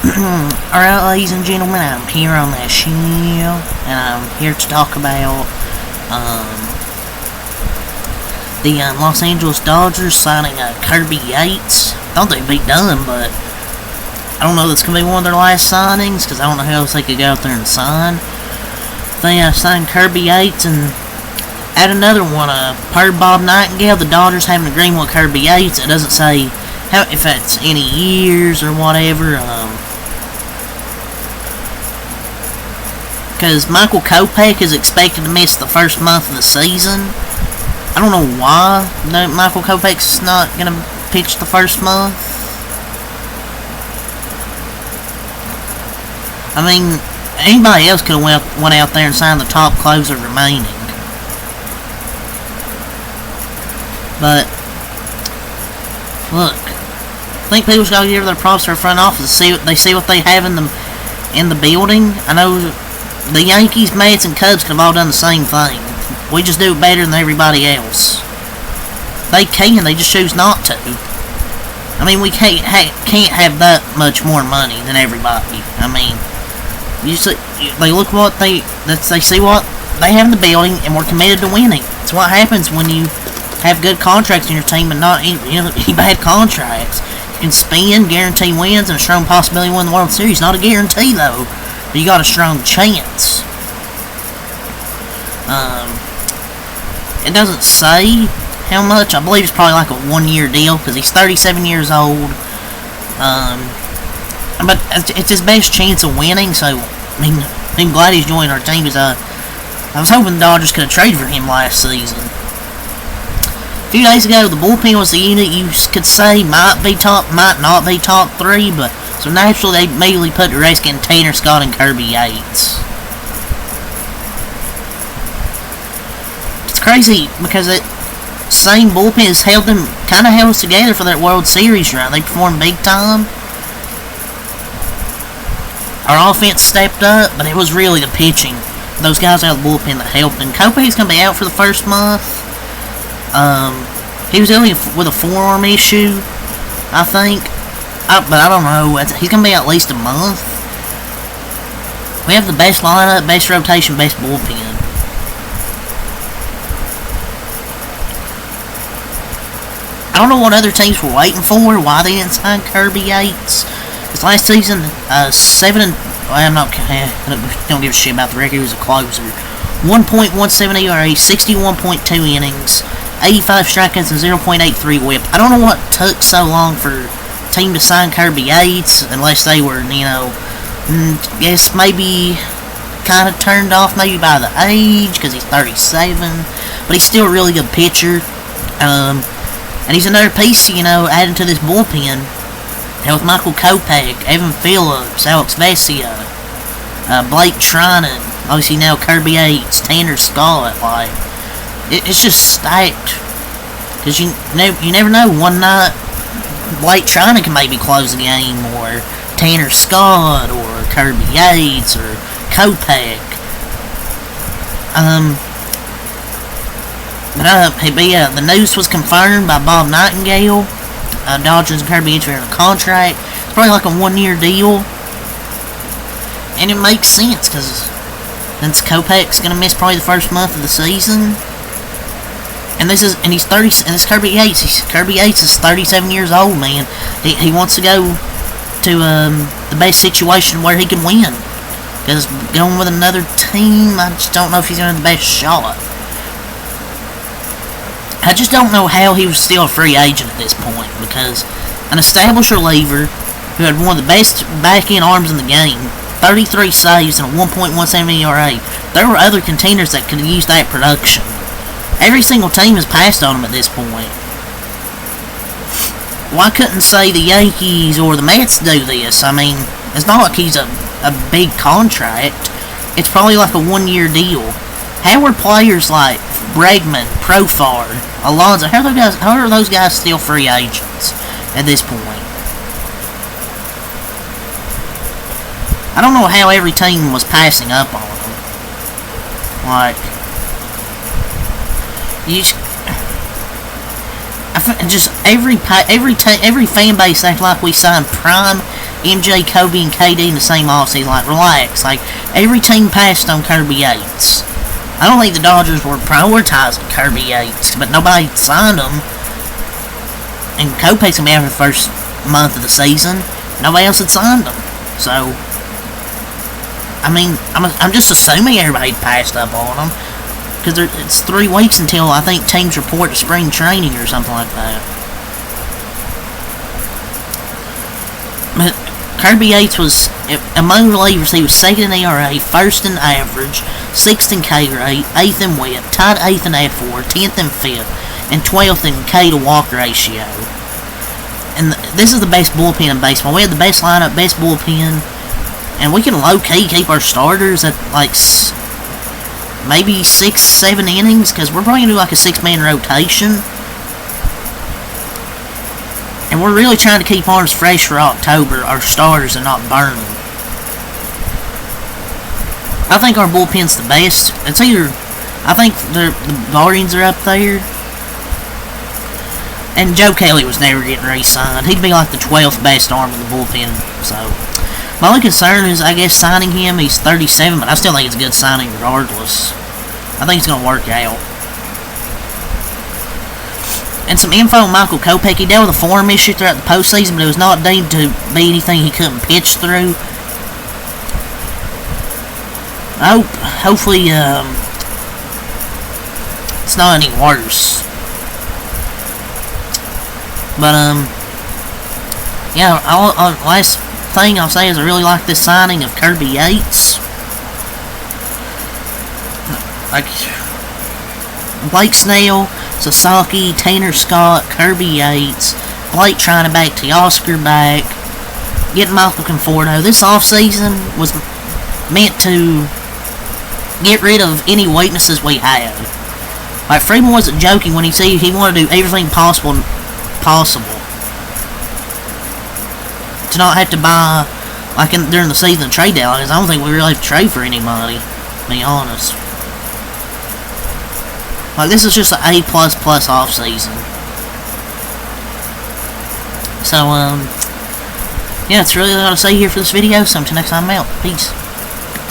Alright, ladies and gentlemen, I'm here on that show, and I'm here to talk about the Los Angeles Dodgers signing Kirby Yates. Thought they'd be done, but I don't know if it's going to be one of their last signings, because I don't know how else they could go out there and sign. They signed Kirby Yates and add another one, per Bob Nightingale. The Dodgers have an agreement with Kirby Yates. It doesn't say if it's any years or whatever, because Michael Kopech is expected to miss the first month of the season. I don't know why Michael Kopech's not going to pitch the first month. I mean, anybody else could have went out there and signed the top closer remaining. But, look, I think people's got to give their props to their front office. They see what they have in the building. I know the Yankees, Mets, and Cubs could have all done the same thing. We just do it better than everybody else. They can, they just choose not to. I mean, we can't have that much more money than everybody. I mean, they look what they see what they have in the building, and we're committed to winning. It's what happens when you have good contracts in your team and not any bad contracts. You can spend, guarantee wins, and a strong possibility of winning the World Series. Not a guarantee, though, but you got a strong chance. It doesn't say how much. I believe it's probably like a 1-year deal, because he's 37 years old. But it's his best chance of winning, so, I mean, I'm glad he's joining our team. I was hoping the Dodgers could have traded for him last season. A few days ago, the bullpen was the unit you could say might not be top 3, but so naturally they immediately put the Redskin Tanner Scott and Kirby Yates. It's crazy because that same bullpen has held us together for that World Series run. They performed big time. Our offense stepped up, but it was really the pitching. Those guys out of the bullpen that helped. And Kopech's going to be out for the first month. He was dealing with a forearm issue, I think. But I don't know. He's going to be out at least a month. We have the best lineup, best rotation, best bullpen. I don't know what other teams were waiting for, why they didn't sign Kirby Yates. This last season, don't give a shit about the record. He was a closer. 1.17 ERA, 61.2 innings, 85 strikeouts, and 0.83 whip. I don't know what took so long for a team to sign Kirby Yates, unless they were, guess maybe kind of turned off maybe by the age, because he's 37, but he's still a really good pitcher. And he's another piece, adding to this bullpen. Now with Michael Kopech, Evan Phillips, Alex Vesia, Blake Trinan, obviously now Kirby Yates, Tanner Scott, it's just stacked. Because you never know, one night Blake Trinan can maybe close the game, or Tanner Scott, or Kirby Yates, or Kopech. The news was confirmed by Bob Nightingale. Dodgers and Kirby Yates are in a contract. It's probably like a 1-year deal. And it makes sense, because since Kopech's going to miss probably the first month of the season. And he's 30, and this Kirby Yates. Kirby Yates is 37 years old, man. He wants to go to the best situation where he can win. Because going with another team, I just don't know if he's going to have the best shot. I just don't know how he was still a free agent at this point, because an established reliever who had one of the best back-end arms in the game, 33 saves and a 1.17 ERA, there were other contenders that could have used that production. Every single team has passed on him at this point. Why couldn't, say, the Yankees or the Mets do this? I mean, it's not like he's a big contract. It's probably like a 1-year deal. How are players like Bregman, Profar, Alonso, how are those guys still free agents at this point? I don't know how every team was passing up on them. Every fan base acts like we signed prime MJ, Kobe, and KD in the same offseason. Like, relax. Like, every team passed on Kirby Yates. I don't think the Dodgers were prioritizing Kirby Yates, but nobody signed him. And Kopech's going to be out for the first month of the season. Nobody else had signed him. So, I mean, I'm just assuming everybody passed up on him. Because it's 3 weeks until, I think, teams report to spring training or something like that. But Kirby Yates was, among relievers, he was 2nd in ERA, 1st in average, 6th in K rate, 8th in whip, tied 8th in AD4, 10th in FIP, and 12th in K to walk ratio. And this is the best bullpen in baseball. We had the best lineup, best bullpen, and we can low-key keep our starters at, like, maybe 6-7 innings, because we're probably going to do, like, a 6-man rotation. And we're really trying to keep ours fresh for October, our starters, and not burn them. I think our bullpen's the best. It's either, I think the Guardians are up there. And Joe Kelly was never getting re-signed. He'd be like the 12th best arm in the bullpen. So, my only concern is, I guess, signing him. He's 37, but I still think it's a good signing regardless. I think it's going to work out. And some info on Michael Kopech. He dealt with a form issue throughout the postseason, but it was not deemed to be anything he couldn't pitch through. Hopefully, it's not any worse. But, yeah, last thing I'll say is I really like this signing of Kirby Yates. Like, Blake Snell, Sasaki, Tanner Scott, Kirby Yates, Blake trying to back Teoscar back, getting Michael Conforto. This offseason was meant to get rid of any weaknesses we had. Like, Freeman wasn't joking when he said he wanted to do everything possible to not have to buy, like, during the season trade deadline, because I don't think we really have to trade for anybody, to be honest. Like, this is just an A++ off season. So, yeah, that's really all I gotta say here for this video. So until next time, I'm out. Peace.